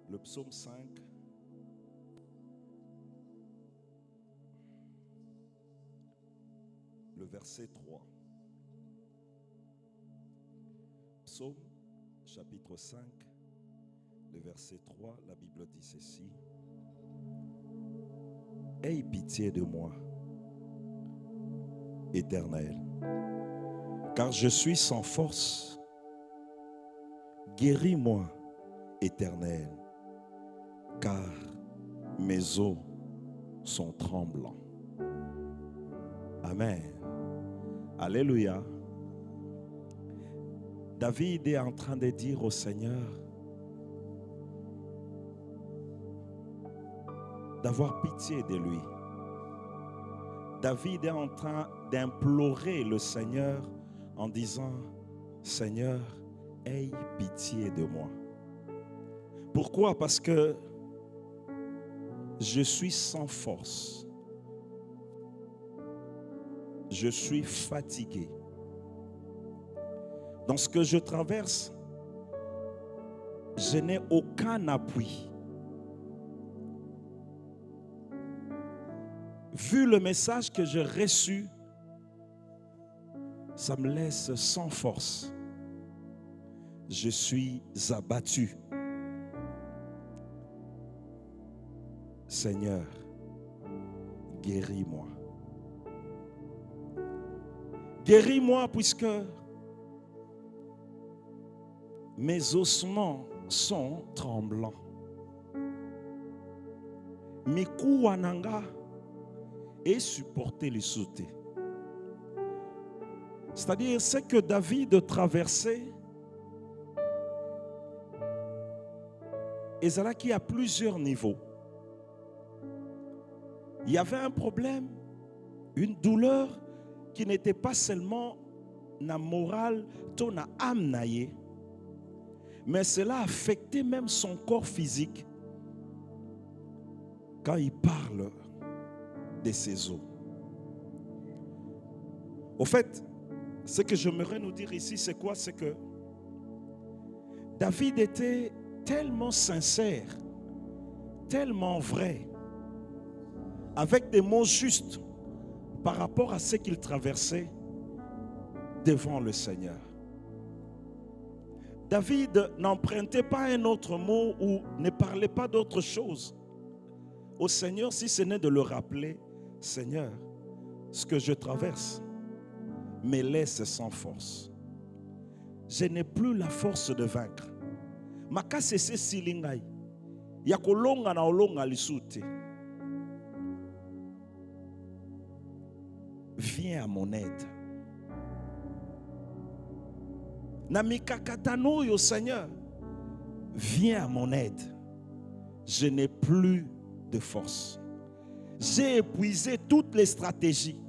le psaume 5. Le verset 3. Psaume chapitre 5, le verset 3, la Bible dit ceci. Aie pitié de moi, Éternel, car je suis sans force. Guéris-moi, Éternel, car mes os sont tremblants. Amen. Alléluia. David est en train de dire au Seigneur d'avoir pitié de lui. David est en train d'implorer le Seigneur en disant, Seigneur, aie pitié de moi. Pourquoi? Parce que je suis sans force. Je suis fatigué. Dans ce que je traverse, je n'ai aucun appui. Vu le message que j'ai reçu, ça me laisse sans force. Je suis abattu. Seigneur, guéris-moi. Guéris-moi puisque mes ossements sont tremblants. Mikuwananga et supporter les sauter. C'est-à-dire, ce que David traversait, et c'est là qu'il y a plusieurs niveaux. Il y avait un problème, une douleur qui n'était pas seulement na morale, ton âme naïe, mais cela affectait même son corps physique quand il parle de ses os. Au fait, ce que j'aimerais nous dire ici, c'est quoi? C'est que David était tellement sincère, tellement vrai, avec des mots justes par rapport à ce qu'il traversait devant le Seigneur. David n'empruntait pas un autre mot ou ne parlait pas d'autre chose au Seigneur, si ce n'est de le rappeler, Seigneur, ce que je traverse me laisse sans force. Je n'ai plus la force de vaincre. Makase se silingai. Yakolonga na olonga lisute. Viens à mon aide. Namikakatano yo Seigneur, viens à mon aide. Je n'ai plus de force. J'ai épuisé toutes les stratégies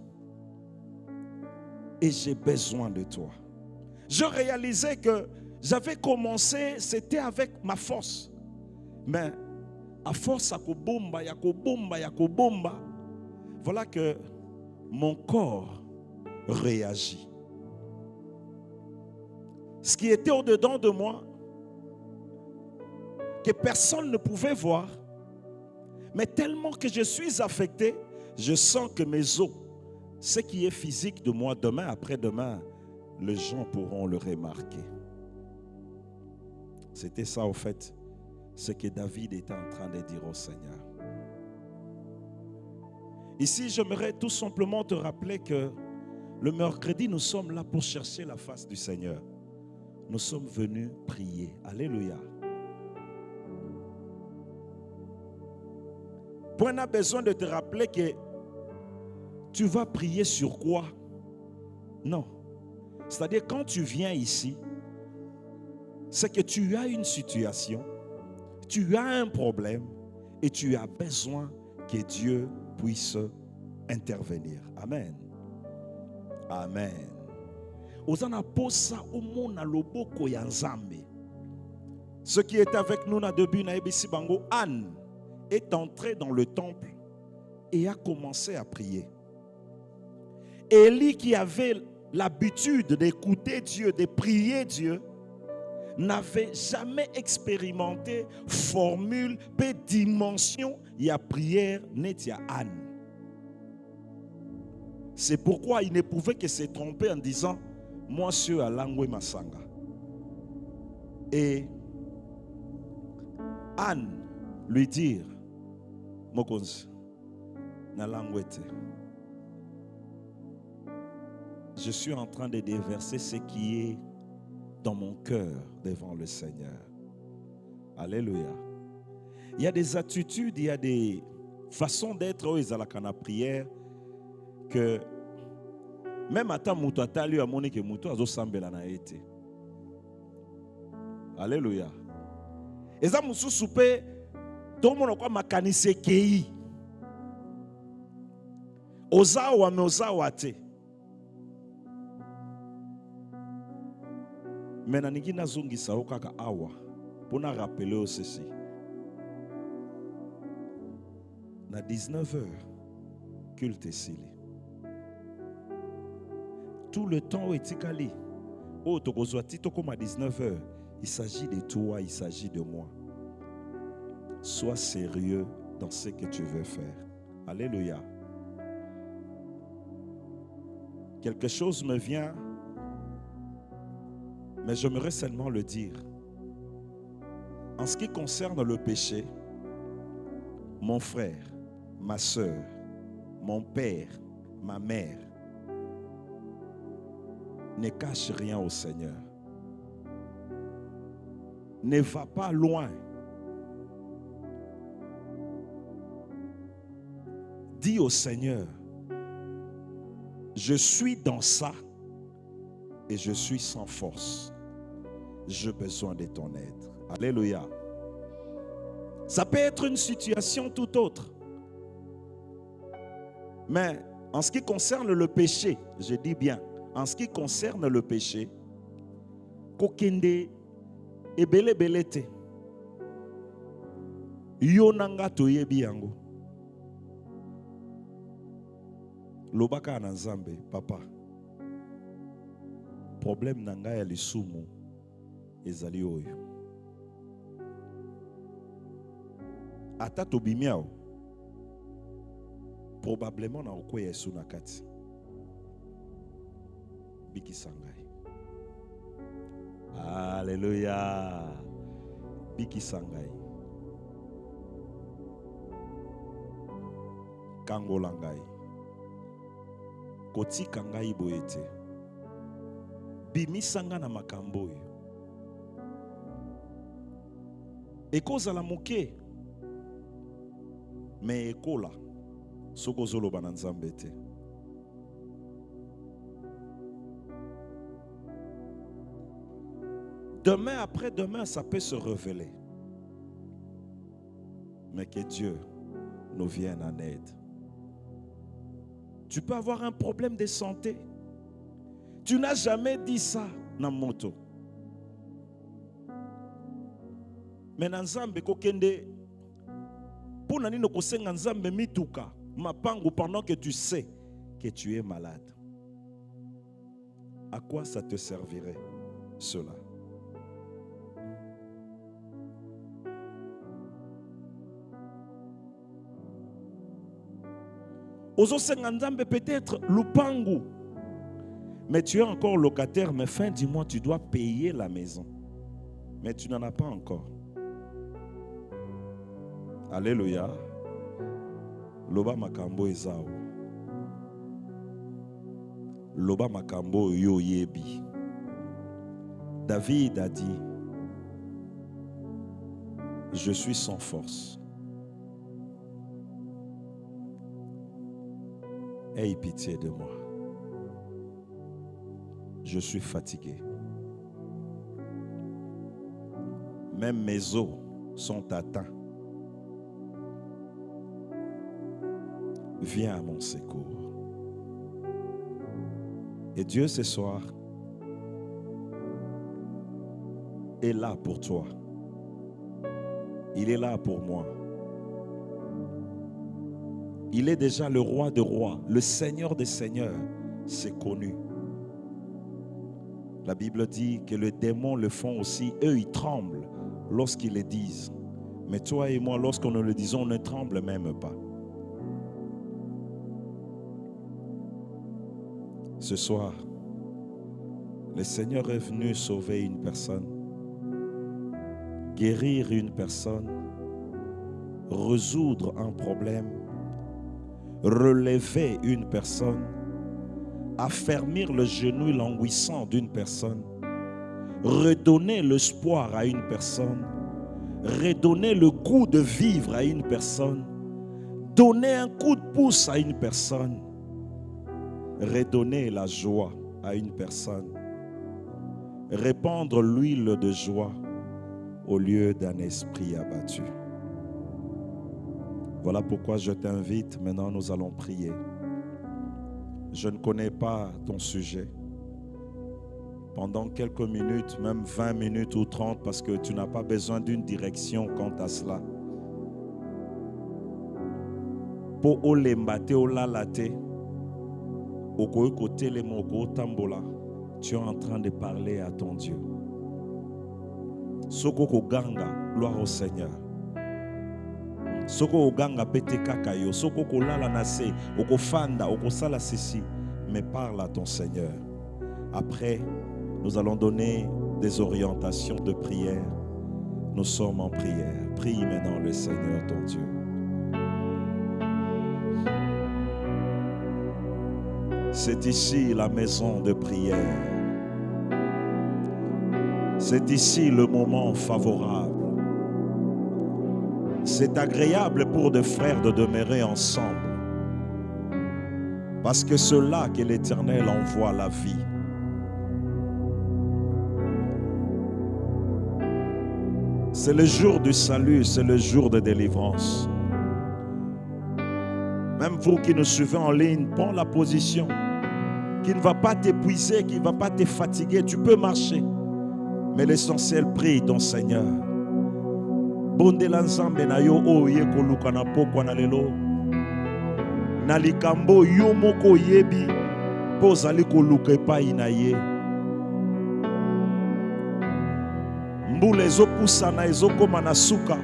et j'ai besoin de toi. Je réalisais que j'avais commencé, c'était avec ma force. Mais à force à kobomba, voilà que mon corps réagit. Ce qui était au-dedans de moi, que personne ne pouvait voir, mais tellement que je suis affecté, je sens que mes os, ce qui est physique de moi, demain, après-demain, les gens pourront le remarquer. C'était ça, au fait, ce que David était en train de dire au Seigneur. Ici, j'aimerais tout simplement te rappeler que le mercredi, nous sommes là pour chercher la face du Seigneur. Nous sommes venus prier. Alléluia. On a besoin de te rappeler que tu vas prier sur quoi? Non. C'est-à-dire, quand tu viens ici, c'est que tu as une situation, tu as un problème et tu as besoin que Dieu puisse intervenir. Amen. Amen. Ce qui est avec nous, Anne est entré dans le temple et a commencé à prier. Élie, qui avait l'habitude d'écouter Dieu, de prier Dieu, n'avait jamais expérimenté formule, peu dimension, il y a prière, net, il y a Anne. C'est pourquoi il ne pouvait que se tromper en disant, moi, je suis à Langwe Masanga. Et Anne lui dire, Mokonzi, na Langwete. Je suis en train de déverser ce qui est dans mon cœur devant le Seigneur. Alléluia. Il y a des attitudes, il y a des façons d'être où ils ont la prière que même à ta mouto à lui a moni que mouto azo sambela na été. Alléluia. Et ça moussou soupe tout le monde quoi makanise kei. Ozawa me ozawa te. Mais naningi nazungi sa okaka awa pour na rappeler ceci. Na 19h culte sili. Tout le temps etikali. Oh tokozwa tito comme à 19h, il s'agit de toi, il s'agit de moi. Sois sérieux dans ce que tu veux faire. Alléluia. Quelque chose me vient, mais j'aimerais seulement le dire. En ce qui concerne le péché, mon frère, ma soeur, mon père, ma mère, ne cache rien au Seigneur. Ne va pas loin. Dis au Seigneur, je suis dans ça et je suis sans force. J'ai besoin de ton aide. Alléluia. Ça peut être une situation tout autre. Mais en ce qui concerne le péché, je dis bien, en ce qui concerne le péché, kokende ebele belete. Yonanga toyebi yango. Lobaka na Nzambe, papa. Problème nanga ya lisumu ezali oyo. Ata tobimiao. Probablement na oko yesu na kati. Biki sangai. Alléluia. Biki sangai. Kangolangai. Koti kangai boyete. Bimisanga na makambo oyo. Ekozala moke. Mais ekola. Sokozolo bananzambe te. Demain après demain, ça peut se révéler. Mais que Dieu nous vienne en aide. Tu peux avoir un problème de santé. Tu n'as jamais dit ça dans moto. Mais dans Nzambe kokende pour nani no kosenga Nzambe mituka mapangu pendant que tu sais que tu es malade. À quoi ça te servirait cela? Ozosenga Nzambe peut-être lupangu. Mais tu es encore locataire, mais fin du mois, tu dois payer la maison. Mais tu n'en as pas encore. Alléluia. Loba makambo ezao. Loba makambo yo yebi. David a dit, je suis sans force. Aie pitié de moi. Je suis fatigué. Même mes os sont atteints. Viens à mon secours. Et Dieu ce soir est là pour toi. Il est là pour moi. Il est déjà le roi des rois, le Seigneur des seigneurs. C'est connu. La Bible dit que les démons le font aussi. Eux, ils tremblent lorsqu'ils le disent. Mais toi et moi, lorsqu'on nous le disons, on ne tremble même pas. Ce soir, le Seigneur est venu sauver une personne, guérir une personne, résoudre un problème, relever une personne, affermir le genou languissant d'une personne, redonner l'espoir à une personne, redonner le goût de vivre à une personne, donner un coup de pouce à une personne, redonner la joie à une personne, répandre l'huile de joie au lieu d'un esprit abattu. Voilà pourquoi je t'invite, maintenant nous allons prier. Je ne connais pas ton sujet. Pendant quelques minutes, même 20 minutes ou 30, parce que tu n'as pas besoin d'une direction quant à cela. Po olembate olalate, oko côté le moko tambola, tu es en train de parler à ton Dieu. Soko ko ganga, gloire au Seigneur. Soko oganga pete kakayo, soko ko lala nase, oko fanda, oko sala sisi, mais parle à ton Seigneur. Après, nous allons donner des orientations de prière. Nous sommes en prière. Prie maintenant le Seigneur ton Dieu. C'est ici la maison de prière. C'est ici le moment favorable. C'est agréable pour des frères de demeurer ensemble. Parce que c'est là que l'Éternel envoie la vie. C'est le jour du salut, c'est le jour de délivrance. Même vous qui nous suivez en ligne, prends la position qui ne va pas t'épuiser, qui ne va pas te fatiguer. Tu peux marcher. Mais l'essentiel, prie ton Seigneur. Bondela nzambe na yo oye koluka na pokwa na lelo. Na likambo yo moko yebi pozali koluka epai na ye. Mbula ezopusana ezokoma na suka.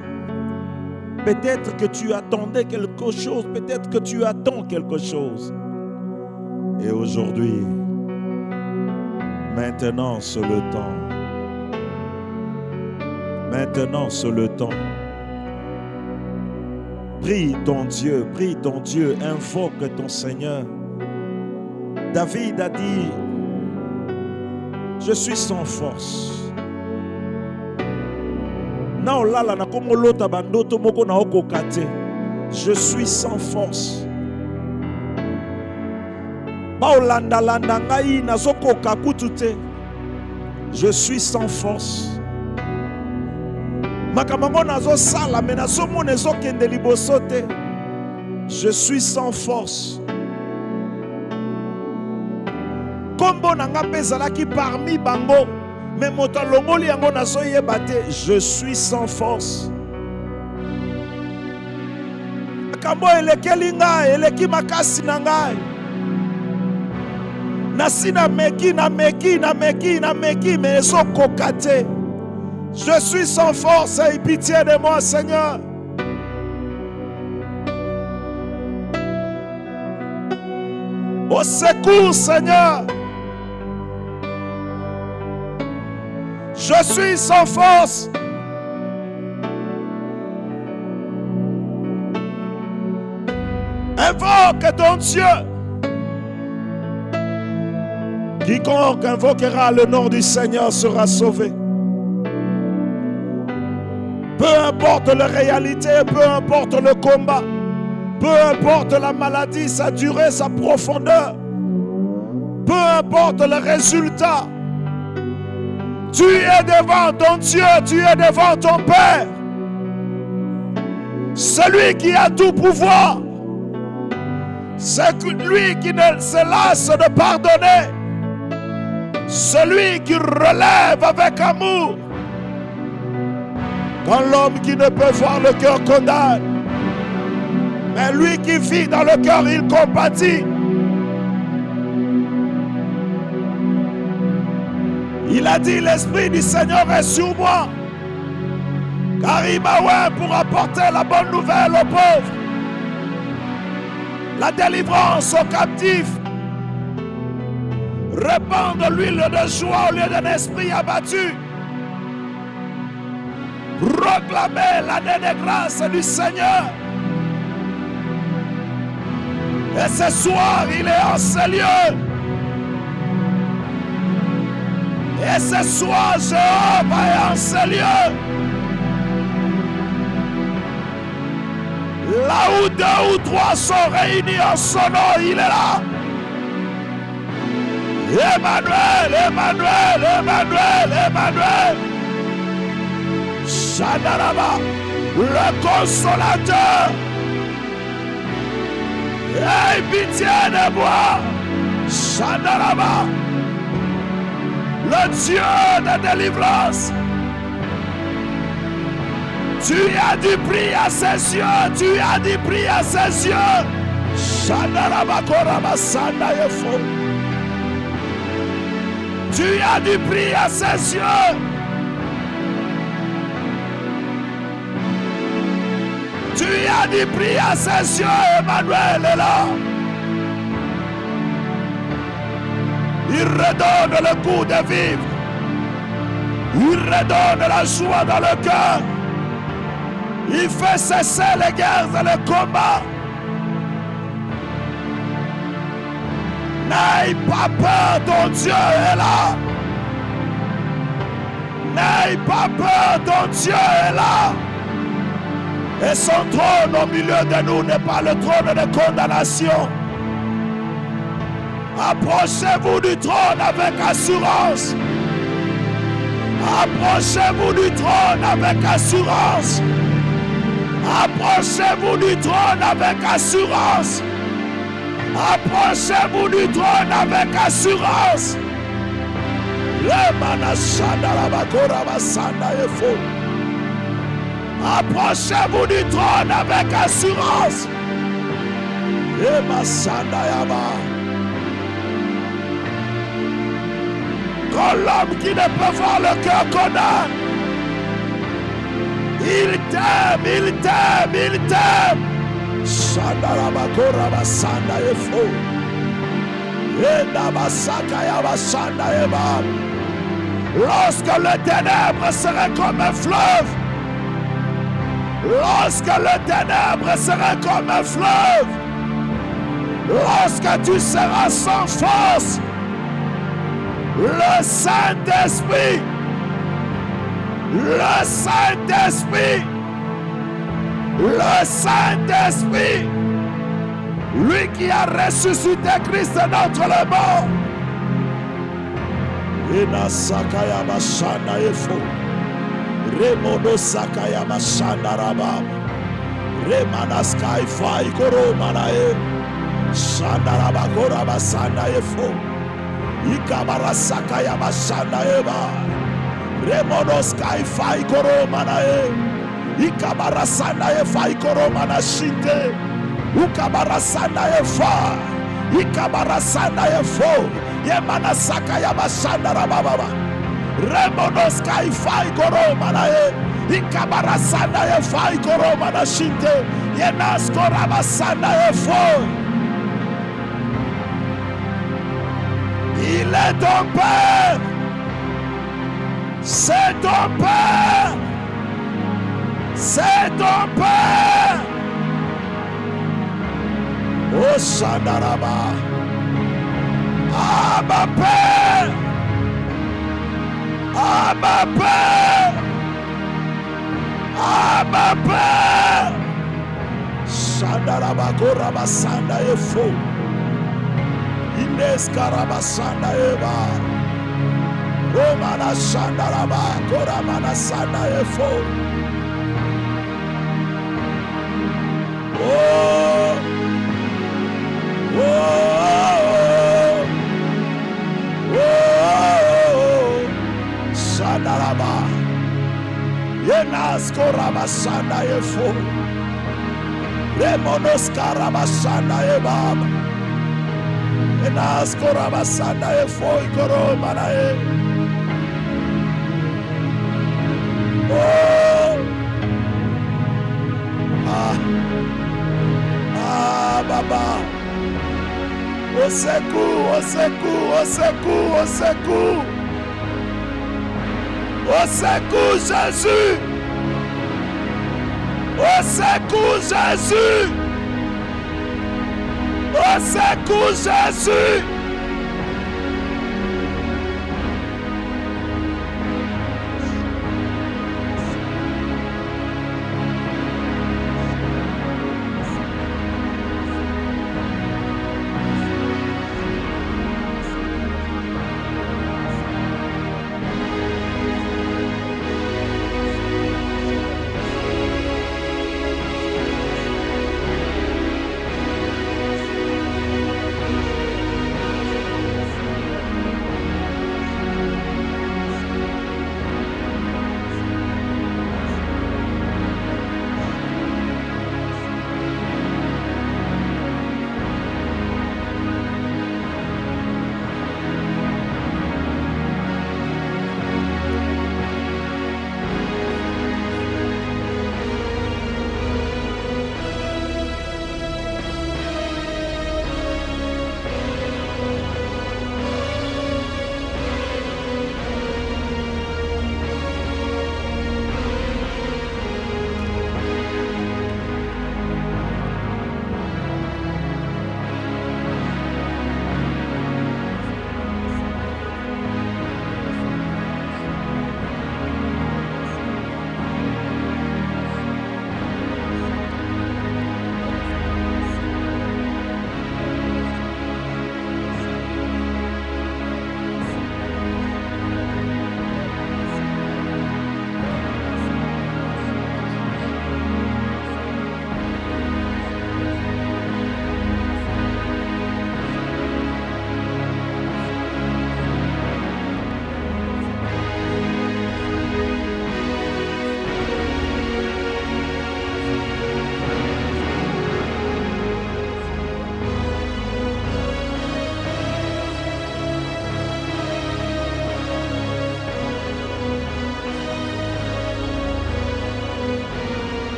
Peut-être que tu attendais quelque chose, peut-être que tu attends quelque chose. Et aujourd'hui, maintenant c'est le temps. Maintenant, c'est le temps. Prie ton Dieu, invoque ton Seigneur. David a dit, je suis sans force. Je suis sans force. Je suis sans force. Je suis sans force. Kombo nanga pezalaki parmi bango, mais motalongoli yango nazoyebate. Je suis sans force. Kambo elekeli ngai, eleki makasi na ngai. Nasina meki, mais ezokoka te. Je suis sans force, aie pitié de moi, Seigneur. Au secours, Seigneur. Je suis sans force. Invoque ton Dieu. Quiconque invoquera le nom du Seigneur sera sauvé. Peu importe la réalité, peu importe le combat, peu importe la maladie, sa durée, sa profondeur, peu importe le résultat, tu es devant ton Dieu, tu es devant ton Père. Celui qui a tout pouvoir, c'est lui qui ne se lasse de pardonner, celui qui relève avec amour. Quand l'homme qui ne peut voir le cœur condamne, mais lui qui vit dans le cœur, il compatit. Il a dit, l'Esprit du Seigneur est sur moi, car il m'a oint pour apporter la bonne nouvelle aux pauvres, la délivrance aux captifs, répandre l'huile de joie au lieu d'un esprit abattu, proclamer l'année de grâce du Seigneur. Et ce soir, il est en ce lieu. Et ce soir, Jéhovah est en ce lieu. Là où 2 ou 3 sont réunis en son nom, il est là. Emmanuel, Emmanuel, Emmanuel, Emmanuel. Shadaraba, le consolateur. Aie pitié de moi. Shadaraba, le Dieu de délivrance. Tu as du prix à ses yeux. Tu as du prix à ses yeux. Shadaraba koraba sanda yefo. Tu as du prix à ses yeux. Tu as du prix à ses yeux. Emmanuel est là. Il redonne le goût de vivre. Il redonne la joie dans le cœur. Il fait cesser les guerres et les combats. N'aie pas peur, ton Dieu est là. N'aie pas peur, ton Dieu est là. Et son trône au milieu de nous n'est pas le trône de condamnation. Approchez-vous du trône avec assurance. Approchez-vous du trône avec assurance. Approchez-vous du trône avec assurance. Approchez-vous du trône avec assurance. Approchez-vous du trône avec assurance. Quand l'homme qui ne peut voir le cœur qu'on a, il t'aime, il t'aime, il t'aime. Lorsque le ténèbre serait comme un fleuve, lorsque le ténèbre serait comme un fleuve, lorsque tu seras sans force, le Saint-Esprit, le Saint-Esprit, le Saint-Esprit, lui qui a ressuscité Christ notre le mort. Ina sakaya mashana efo. Remono sakaya mashana raba. Remana sky fai koro manae. Shana raba kora basana efo. Ikabara sakaya mashana eba. Remono sky fai koro manae. Ikabara sana efa ikoro mana shinte. Ukabara sana efa. Ikabara sana efo. Yemana sakaya mashana rababa. Remono sky fai koro manae. Ikabara sana efa ikoro mana shinte. Yenas koraba sana efo. Il est ton Père. C'est ton Père. C'est ton Père. Oh Shandaraba. Ah ma Père. Ah ma Père. Ah ma Père. Shandaraba koraba sanda efo. Ines karaba sanda eba. Romana shandaraba korama sanda efo. Oh, oh, oh, oh, Shandaraba, Yenas koraba shanda efo, Remonos karaba shanda ebam, Yenas koraba shanda efo ikoro manae, Oh. Baba. Au secours, au secours, au secours, au secours. Au secours, Jésus. Au secours, Jésus. Au secours, Jésus.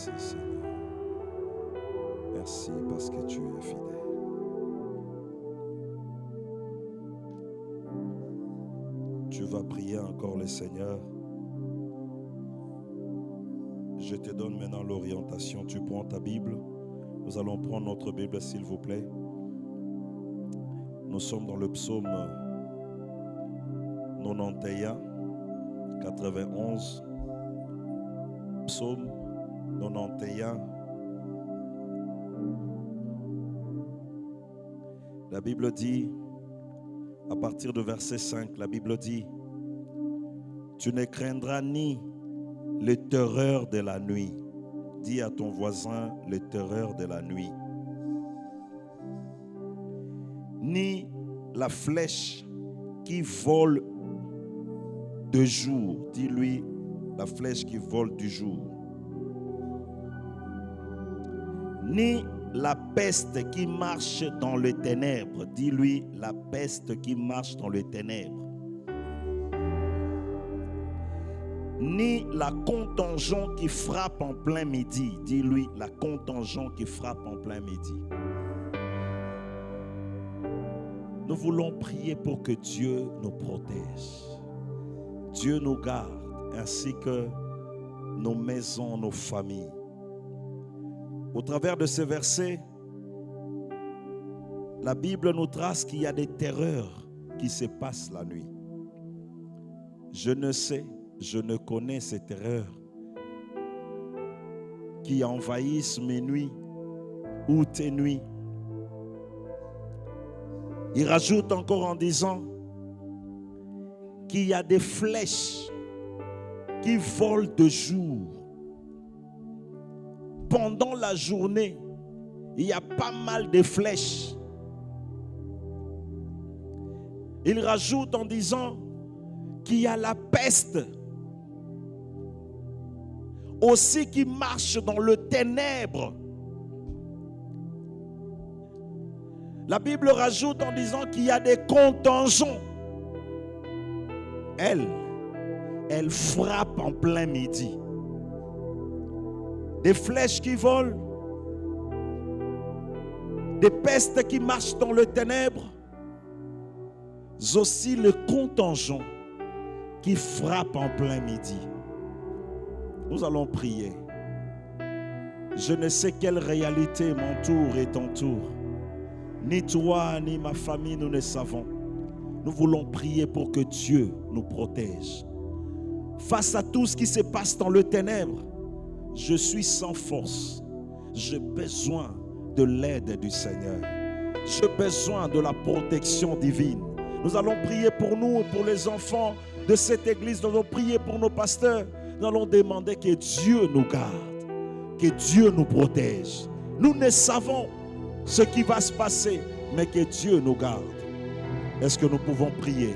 Merci Seigneur. Merci parce que tu es fidèle. Tu vas prier encore le Seigneur. Je te donne maintenant l'orientation. Tu prends ta Bible. Nous allons prendre notre Bible, s'il vous plaît. Nous sommes dans le psaume 91, 91. Psaume 91. La Bible dit, à partir de verset 5, la Bible dit, tu ne craindras ni les terreurs de la nuit. Dis à ton voisin les terreurs de la nuit. Ni la flèche qui vole de jour. Dis-lui la flèche qui vole du jour. Ni la peste qui marche dans les ténèbres. Dis-lui la peste qui marche dans les ténèbres. Ni la contagion qui frappe en plein midi. Dis-lui la contagion qui frappe en plein midi. Nous voulons prier pour que Dieu nous protège. Dieu nous garde, ainsi que nos maisons, nos familles. Au travers de ce verset, la Bible nous trace qu'il y a des terreurs qui se passent la nuit. Je ne sais, je ne connais ces terreurs qui envahissent mes nuits ou tes nuits. Il rajoute encore en disant qu'il y a des flèches qui volent de jour. Pendant la journée, il y a pas mal de flèches. Il rajoute en disant qu'il y a la peste aussi qui marche dans le ténèbre. La Bible rajoute en disant qu'il y a des contagions. Elle frappe en plein midi. Des flèches qui volent, des pestes qui marchent dans le ténèbre, aussi le contagion qui frappe en plein midi. Nous allons prier. Je ne sais quelle réalité m'entoure et t'entoure. Ni toi, ni ma famille, nous ne savons. Nous voulons prier pour que Dieu nous protège. Face à tout ce qui se passe dans le ténèbre, je suis sans force. J'ai besoin de l'aide du Seigneur. J'ai besoin de la protection divine. Nous allons prier pour nous, pour les enfants de cette église. Nous allons prier pour nos pasteurs. Nous allons demander que Dieu nous garde, que Dieu nous protège. Nous ne savons ce qui va se passer, mais que Dieu nous garde. Est-ce que nous pouvons prier?